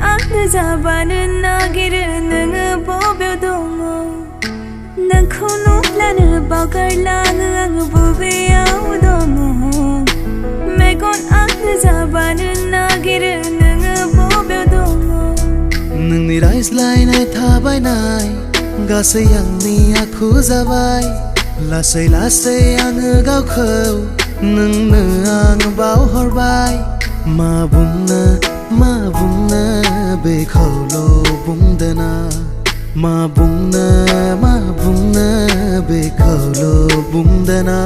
आंनो जाबानो नागिरो नोङो बबेयाव दङ नोंखौ नुब्लानो बावगारलाङो आङो बबेयाव दङ मेगन आंनो जाबानो नागिरो नोङो बबेयाव दङ नोंनि रायज्लायनाय थाबायनाय गासै आंनि आखु जाबाय लासै लासै आङो गावखौ नोंनो आं बावहरबाय मा बुंनो बेखौल' बुंदोना मा बुंनो बेखौल' बुंदोना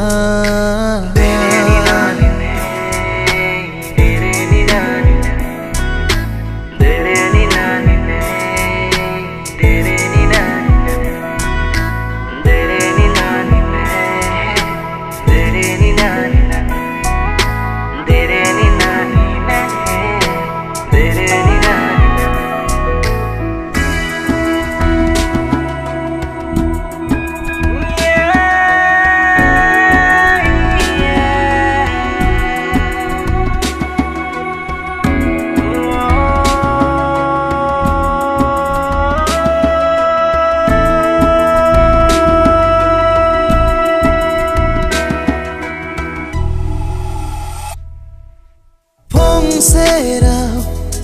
सेराव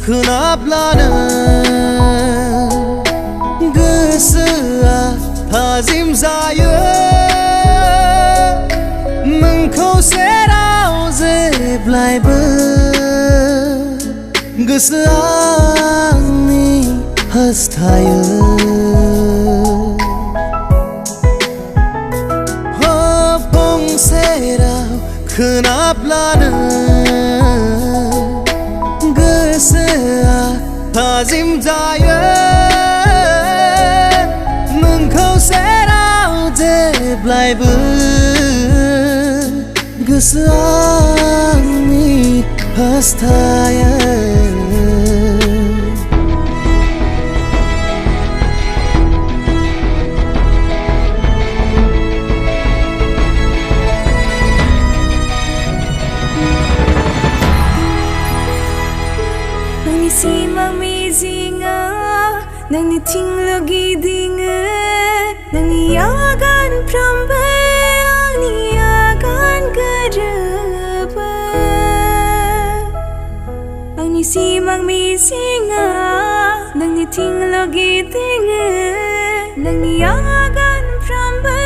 खोनाब्लानो गोसोआ थाजिम जायो नोंखौ सेराव जेब्लायबो गोसोआ आंनि हास्थायो फुं सेराव खोनाब्लानो गोसोआ थाजिम जायो नोंखौ सेराव जेब्लायबो गोसोआ आंनि हास्थायो सिमां मिजिङा नोंनि थिंल' गिदिङो नोंनि आगानफ्रोमबो आंनि आगान गोरोबो आंनि सिमां मिजिङा नोंनि थिंल' गिदिङो नोंनि आगानफ्रोमबो